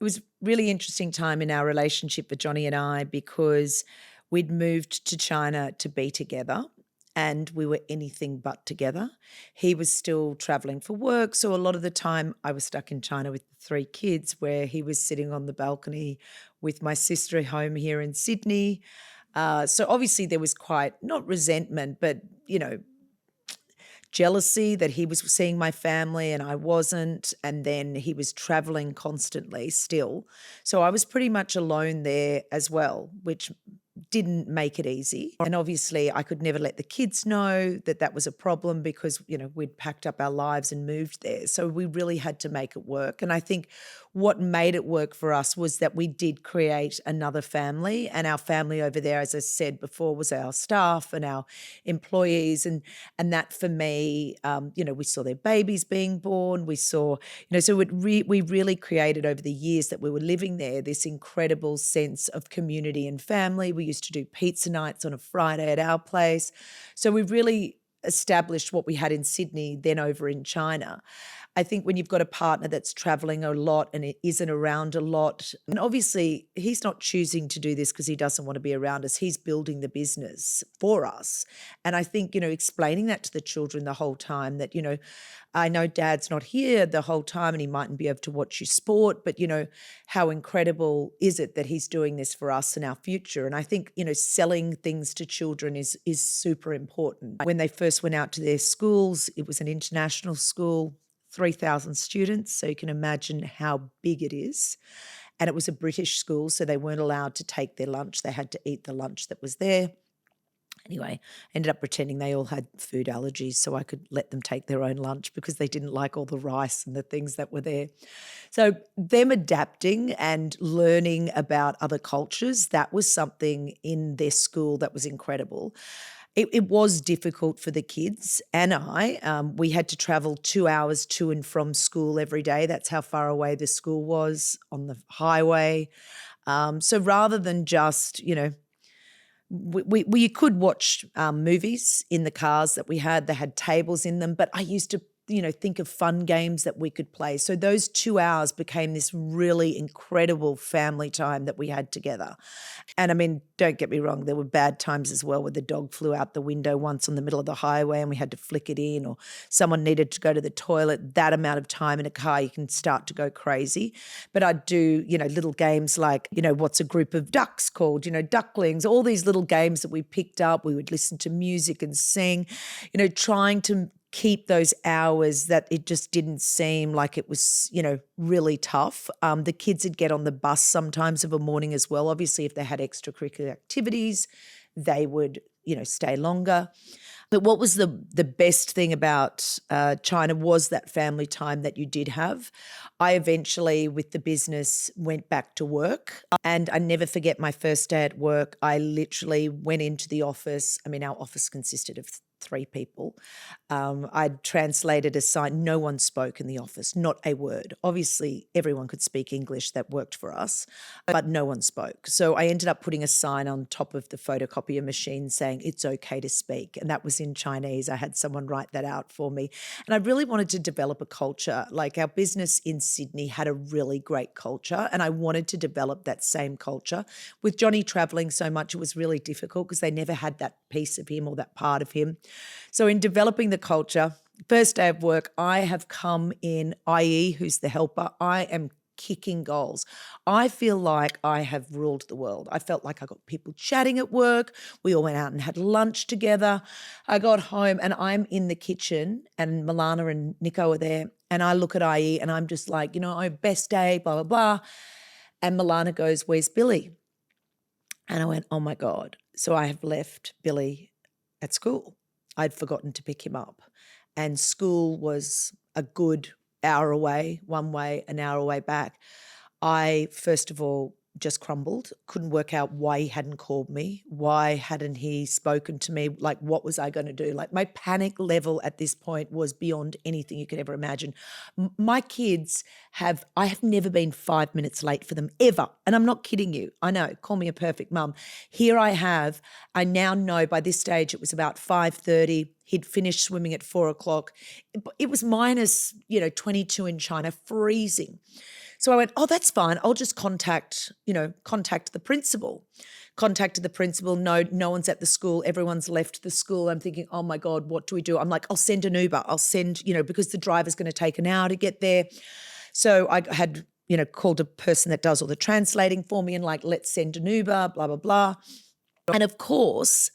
It was really interesting time in our relationship for Johnny and I because we'd moved to China to be together and we were anything but together. He was still traveling for work. So a lot of the time I was stuck in China with the three kids where he was sitting on the balcony with my sister home here in Sydney. So obviously there was quite, not resentment, but, jealousy that he was seeing my family and I wasn't. And then he was traveling constantly still. So I was pretty much alone there as well, which didn't make it easy. And obviously I could never let the kids know that that was a problem because, we'd packed up our lives and moved there. So we really had to make it work. And I think what made it work for us was that we did create another family, and our family over there, as I said before, was our staff and our employees. And that for me, we saw their babies being born. We saw, so we really created over the years that we were living there this incredible sense of community and family. We used to do pizza nights on a Friday at our place. So we really established what we had in Sydney, then over in China. I think when you've got a partner that's traveling a lot and it isn't around a lot, and obviously he's not choosing to do this because he doesn't want to be around us. He's building the business for us. And I think, explaining that to the children the whole time that, I know Dad's not here the whole time and he mightn't be able to watch you sport, but, how incredible is it that he's doing this for us and our future? And I think, selling things to children is super important. When they first went out to their schools, it was an international school, 3,000 students, so you can imagine how big it is. And it was a British school, so they weren't allowed to take their lunch. They had to eat the lunch that was there. Anyway, I ended up pretending they all had food allergies so I could let them take their own lunch because they didn't like all the rice and the things that were there. So them adapting and learning about other cultures, that was something in their school that was incredible. It was difficult for the kids and I. We had to travel 2 hours to and from school every day. That's how far away the school was on the highway. So rather than just, we could watch movies in the cars that we had. They had tables in them, but I used to think of fun games that we could play. So those 2 hours became this really incredible family time that we had together. And I mean, don't get me wrong, there were bad times as well where the dog flew out the window once on the middle of the highway and we had to flick it in, or someone needed to go to the toilet. That amount of time in a car, you can start to go crazy. But I'd do, little games like, what's a group of ducks called, ducklings, all these little games that we picked up. We would listen to music and sing, trying to keep those hours that it just didn't seem like it was, really tough. The kids would get on the bus sometimes of a morning as well. Obviously, if they had extracurricular activities, they would, stay longer. But what was the best thing about China was that family time that you did have. I eventually, with the business, went back to work, and I never forget my first day at work. I literally went into the office. I mean, our office consisted of 3 people. I'd translated a sign. No one spoke in the office, not a word. Obviously, everyone could speak English. That worked for us, but no one spoke. So I ended up putting a sign on top of the photocopier machine saying, it's okay to speak. And that was in Chinese. I had someone write that out for me. And I really wanted to develop a culture. Like our business in Sydney had a really great culture, and I wanted to develop that same culture. With Johnny traveling so much, it was really difficult because they never had that piece of him or that part of him. So in developing the culture, first day of work, I have come in, IE, who's the helper, I am kicking goals. I feel like I have ruled the world. I felt like I got people chatting at work. We all went out and had lunch together. I got home and I'm in the kitchen and Milana and Nico are there, and I look at IE and I'm just like, oh, best day, blah, blah, blah. And Milana goes, where's Billy? And I went, oh my God. So I have left Billy at school. I'd forgotten to pick him up. And school was a good hour away, one way, an hour away back. I, first of all, just crumbled, couldn't work out why he hadn't called me. Why hadn't he spoken to me? Like, what was I going to do? Like, my panic level at this point was beyond anything you could ever imagine. My kids I have never been 5 minutes late for them, ever. And I'm not kidding you. I know, call me a perfect mum. Here I now know by this stage it was about 5:30. He'd finished swimming at 4 o'clock. It was minus, 22 in China, freezing. So I went, oh, that's fine. I'll just contact the principal. Contacted the principal. No one's at the school. Everyone's left the school. I'm thinking, oh my God, what do we do? I'm like, I'll send an Uber. I'll send, because the driver's going to take an hour to get there. So I had, called a person that does all the translating for me and like, let's send an Uber, blah, blah, blah. And of course,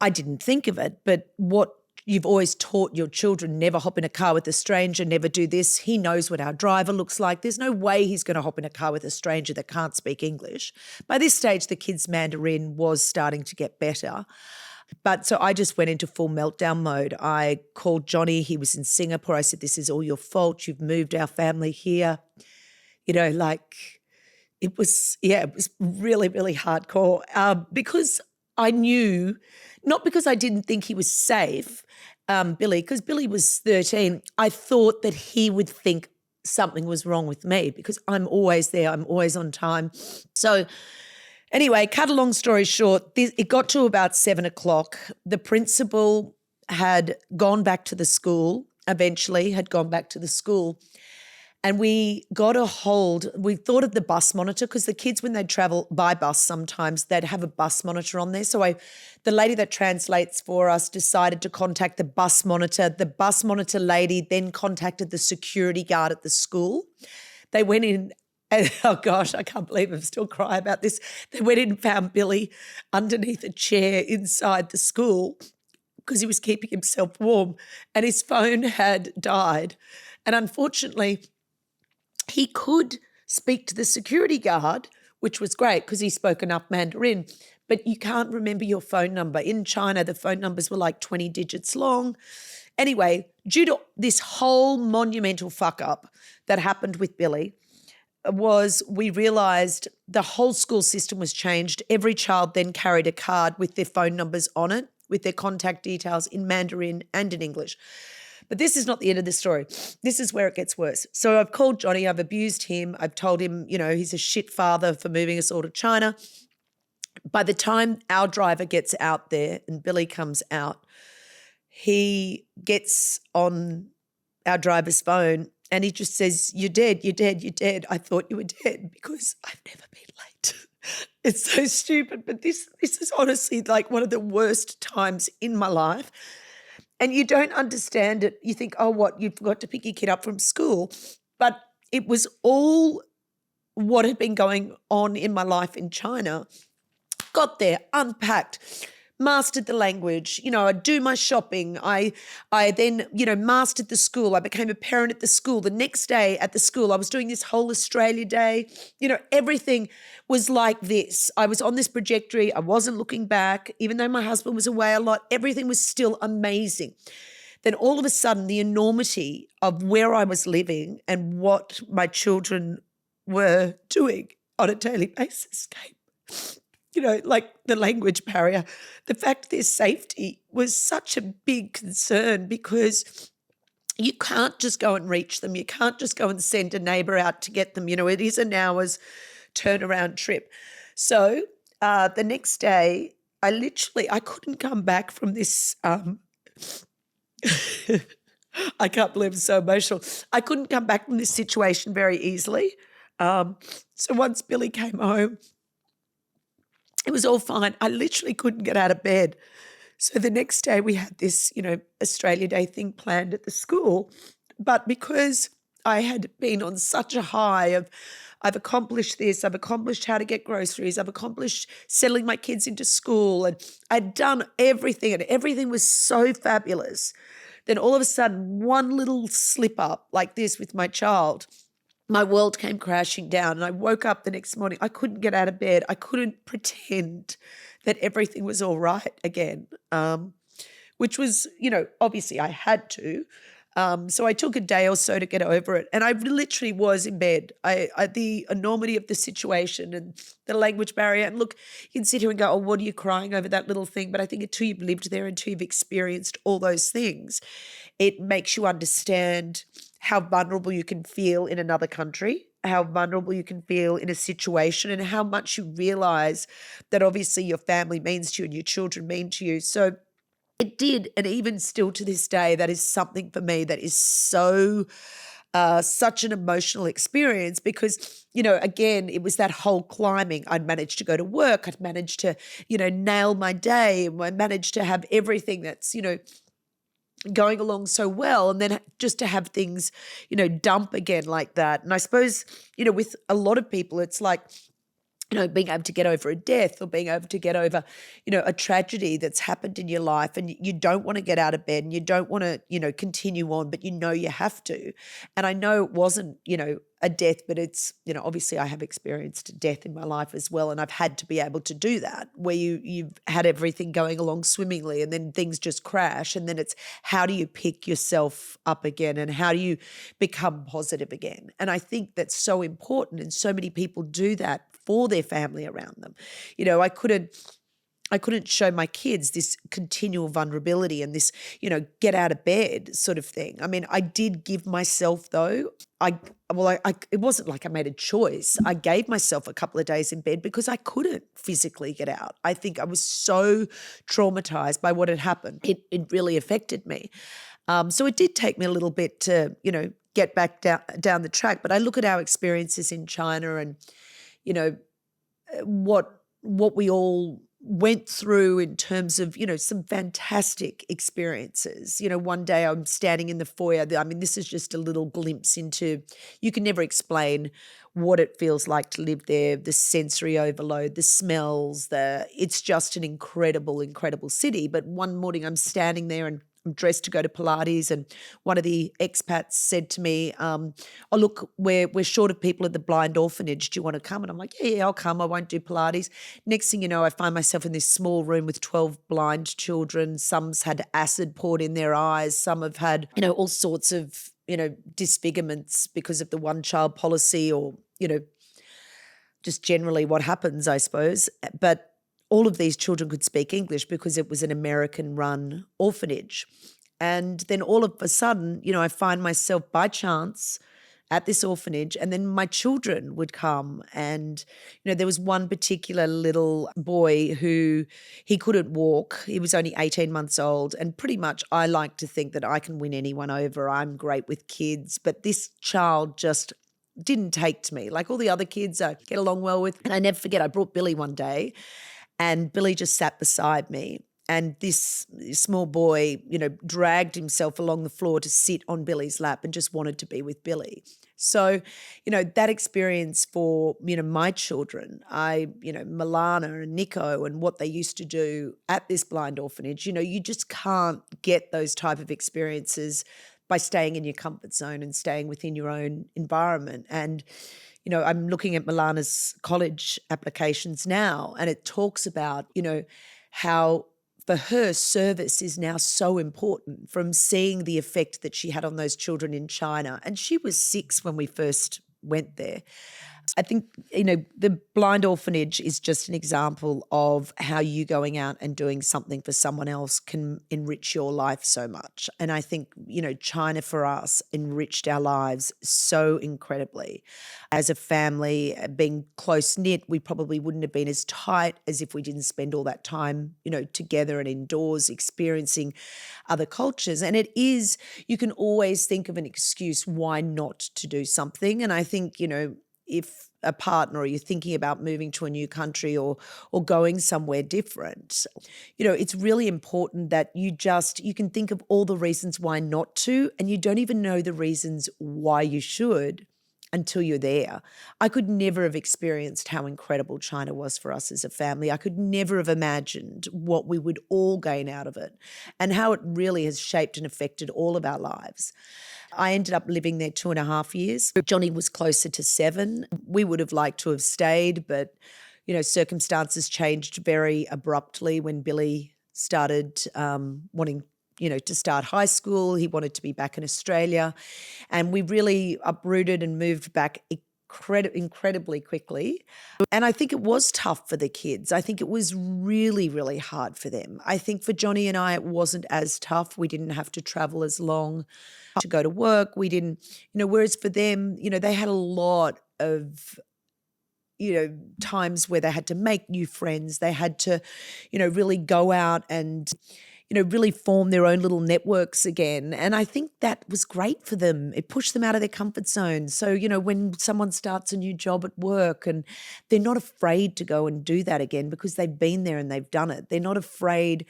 I didn't think of it, but what you've always taught your children, never hop in a car with a stranger, never do this. He knows what our driver looks like. There's no way he's going to hop in a car with a stranger that can't speak English. By this stage, the kids' Mandarin was starting to get better. But so I just went into full meltdown mode. I called Johnny. He was in Singapore. I said, this is all your fault. You've moved our family here. It was really, really hardcore because I knew, not because I didn't think he was safe, Billy, because Billy was 13, I thought that he would think something was wrong with me because I'm always there. I'm always on time. So anyway, cut a long story short, it got to about 7:00. The principal had gone back to the school, and we got we thought of the bus monitor because the kids, when they travel by bus sometimes, they'd have a bus monitor on there. So the lady that translates for us decided to contact the bus monitor. The bus monitor lady then contacted the security guard at the school. They went in and, oh gosh, I can't believe I'm still crying about this. They went in and found Billy underneath a chair inside the school because he was keeping himself warm and his phone had died. And unfortunately, he could speak to the security guard, which was great because he spoke enough Mandarin, but you can't remember your phone number. In China, the phone numbers were like 20 digits long. Anyway, due to this whole monumental fuck up that happened with Billy, we realised the whole school system was changed. Every child then carried a card with their phone numbers on it, with their contact details in Mandarin and in English. But this is not the end of the story. This is where it gets worse. So I've called Johnny. I've abused him. I've told him, he's a shit father for moving us all to China. By the time our driver gets out there and Billy comes out, he gets on our driver's phone and he just says, you're dead, you're dead, you're dead. I thought you were dead because I've never been late. It's so stupid, but this is honestly like one of the worst times in my life. And you don't understand it. You think, oh, what, you forgot to pick your kid up from school. But it was all what had been going on in my life in China. Got there, unpacked, mastered the language. I'd do my shopping. I then, mastered the school. I became a parent at the school. The next day at the school, I was doing this whole Australia Day. Everything was like this. I was on this trajectory. I wasn't looking back. Even though my husband was away a lot, everything was still amazing. Then all of a sudden, the enormity of where I was living and what my children were doing on a daily basis came. Like the language barrier, the fact their safety was such a big concern because you can't just go and reach them. You can't just go and send a neighbour out to get them. It is an hour's turnaround trip. So the next day, I couldn't come back from this. I can't believe I'm so emotional. I couldn't come back from this situation very easily. So once Billy came home, it was all fine. I literally couldn't get out of bed. So the next day we had this, Australia Day thing planned at the school. But because I had been on such a high of I've accomplished this, I've accomplished how to get groceries, I've accomplished settling my kids into school, and I'd done everything and everything was so fabulous. Then all of a sudden, one little slip up like this with my child, my world came crashing down and I woke up the next morning. I couldn't get out of bed. I couldn't pretend that everything was all right again, which was, obviously I had to. So I took a day or so to get over it. And I literally was in bed. The enormity of the situation and the language barrier. And look, you can sit here and go, oh, what are you crying over that little thing? But I think until you've lived there, until you've experienced all those things, it makes you understand how vulnerable you can feel in another country, how vulnerable you can feel in a situation, and how much you realize that obviously your family means to you and your children mean to you. So it did, and even still to this day, that is something for me that is so such an emotional experience because, again, it was that whole climbing. I'd managed to go to work. I'd managed to, nail my day. I managed to have everything that's, going along so well. And then just to have things, dump again like that. And I suppose, with a lot of people, it's like, being able to get over a death or being able to get over, a tragedy that's happened in your life and you don't want to get out of bed and you don't want to, continue on, but you have to. And I know it wasn't, a death, but it's, obviously I have experienced death in my life as well. And I've had to be able to do that where you've had everything going along swimmingly and then things just crash. And then it's how do you pick yourself up again and how do you become positive again? And I think that's so important. And so many people do that for their family around them. I couldn't show my kids this continual vulnerability and this, get out of bed sort of thing. I mean, I did give myself though, it wasn't like I made a choice. I gave myself a couple of days in bed because I couldn't physically get out. I think I was so traumatized by what had happened. It really affected me. So it did take me a little bit to, get back down the track. But I look at our experiences in China and, what we all went through in terms of, some fantastic experiences. One day I'm standing in the foyer. I mean, this is just a little glimpse into, you can never explain what it feels like to live there, the sensory overload, the smells, it's just an incredible, incredible city. But one morning I'm standing there and I'm dressed to go to Pilates, and one of the expats said to me, oh, look, we're short of people at the blind orphanage. Do you want to come? And I'm like, yeah, I'll come. I won't do Pilates. Next thing you know, I find myself in this small room with 12 blind children. Some's had acid poured in their eyes. Some have had, all sorts of, disfigurements because of the one-child policy or, just generally what happens, I suppose. But all of these children could speak English because it was an American-run orphanage. And then all of a sudden, I find myself by chance at this orphanage, and then my children would come. And, there was one particular little boy who he couldn't walk. He was only 18 months old. And pretty much I like to think that I can win anyone over. I'm great with kids. But this child just didn't take to me. Like all the other kids I get along well with. And I never forget, I brought Billy one day. And Billy just sat beside me. And this small boy, dragged himself along the floor to sit on Billy's lap and just wanted to be with Billy. So, that experience for, my children, Milana and Nico and what they used to do at this blind orphanage, you just can't get those type of experiences by staying in your comfort zone and staying within your own environment. And I'm looking at Milana's college applications now, and it talks about, how for her service is now so important from seeing the effect that she had on those children in China. And she was 6 when we first went there. I think, the blind orphanage is just an example of how you going out and doing something for someone else can enrich your life so much. And I think, China for us enriched our lives so incredibly. As a family, being close-knit, we probably wouldn't have been as tight as if we didn't spend all that time, together and indoors experiencing other cultures. And it is, you can always think of an excuse why not to do something. And I think, if a partner or you're thinking about moving to a new country or going somewhere different, it's really important that you can think of all the reasons why not to, and you don't even know the reasons why you should until you're there. I could never have experienced how incredible China was for us as a family. I could never have imagined what we would all gain out of it and how it really has shaped and affected all of our lives. I ended up living there 2.5 years. Johnny was closer to 7. We would have liked to have stayed, but, circumstances changed very abruptly when Billy started wanting, to start high school. He wanted to be back in Australia. And we really uprooted and moved back incredibly quickly. And I think it was tough for the kids. I think it was really, really hard for them. I think for Johnny and I, it wasn't as tough. We didn't have to travel as long to go to work. We didn't, whereas for them, they had a lot of, times where they had to make new friends. They had to, really go out and, really form their own little networks again. And I think that was great for them. It pushed them out of their comfort zone. So, when someone starts a new job at work and they're not afraid to go and do that again because they've been there and they've done it. They're not afraid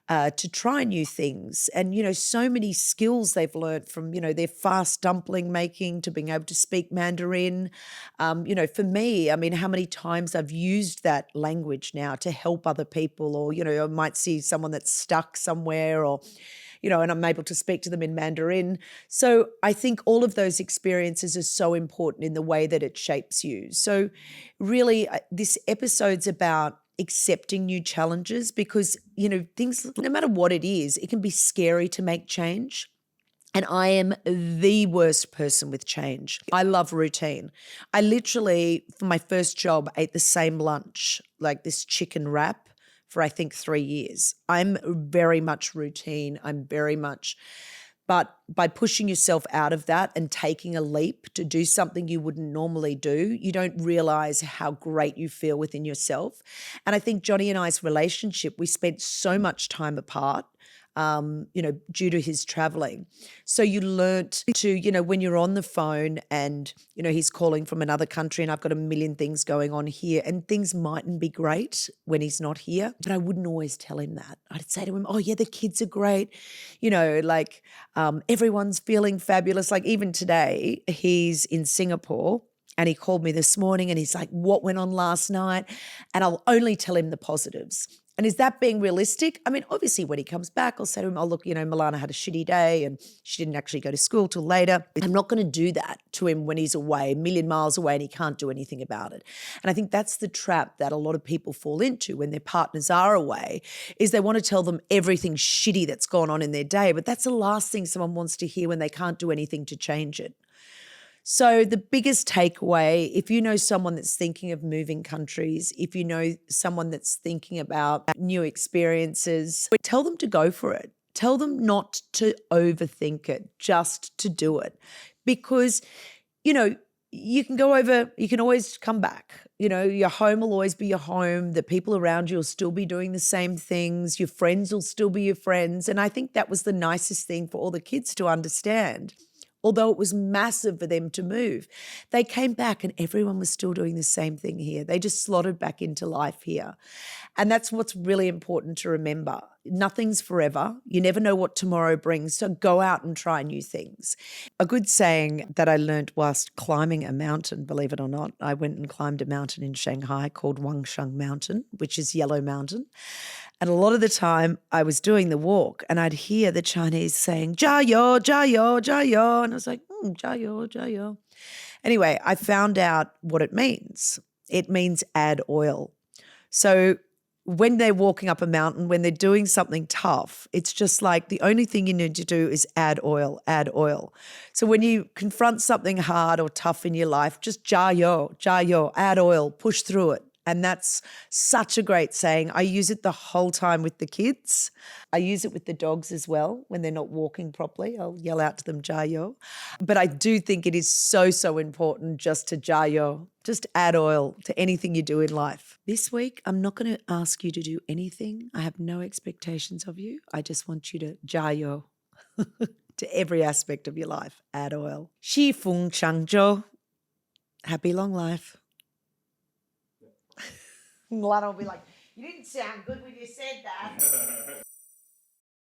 to try new things. And, so many skills they've learned from, their fast dumpling making to being able to speak Mandarin. For me, I mean, how many times I've used that language now to help other people, or, I might see someone that's stuck somewhere, or, and I'm able to speak to them in Mandarin. So I think all of those experiences are so important in the way that it shapes you. So really, this episode's about accepting new challenges because, things, no matter what it is, it can be scary to make change. And I am the worst person with change. I love routine. I literally, for my first job, ate the same lunch, like this chicken wrap, for I think 3 years. I'm very much routine. But by pushing yourself out of that and taking a leap to do something you wouldn't normally do, you don't realize how great you feel within yourself. And I think Johnny and I's relationship, we spent so much time apart, due to his traveling. So you learnt to, when you're on the phone and, he's calling from another country and I've got a million things going on here and things mightn't be great when he's not here, but I wouldn't always tell him that. I'd say to him, oh yeah, the kids are great. Everyone's feeling fabulous. Like even today, he's in Singapore. And he called me this morning and he's like, what went on last night? And I'll only tell him the positives. And is that being realistic? I mean, obviously when he comes back, I'll say to him, oh, look, Milana had a shitty day and she didn't actually go to school till later. I'm not going to do that to him when he's away, a million miles away, and he can't do anything about it. And I think that's the trap that a lot of people fall into when their partners are away, is they want to tell them everything shitty that's gone on in their day. But that's the last thing someone wants to hear when they can't do anything to change it. So the biggest takeaway, if you know someone that's thinking of moving countries, if you know someone that's thinking about new experiences, tell them to go for it. Tell them not to overthink it, just to do it. Because, you can go over, you can always come back. Your home will always be your home. The people around you will still be doing the same things. Your friends will still be your friends. And I think that was the nicest thing for all the kids to understand. Although it was massive for them to move, they came back and everyone was still doing the same thing here. They just slotted back into life here. And that's what's really important to remember. Nothing's forever. You never know what tomorrow brings, so go out and try new things. A good saying that I learned whilst climbing a mountain, believe it or not, I went and climbed a mountain in Shanghai called Wangshan Mountain, which is Yellow Mountain. And a lot of the time I was doing the walk and I'd hear the Chinese saying, Jiao, Jiao, Jiao. And I was like, Jiao, Jiao. Anyway, I found out what it means. It means add oil. So when they're walking up a mountain, when they're doing something tough, it's just like the only thing you need to do is add oil, add oil. So when you confront something hard or tough in your life, just jiao, add oil, push through it. And that's such a great saying. I use it the whole time with the kids. I use it with the dogs as well when they're not walking properly. I'll yell out to them, Jiao. But I do think it is so, so important just to Jiao, just add oil to anything you do in life. This week, I'm not going to ask you to do anything. I have no expectations of you. I just want you to Jiao to every aspect of your life. Add oil. Xi Feng Changzhou. Happy long life. Milana will be like, you didn't sound good when you said that.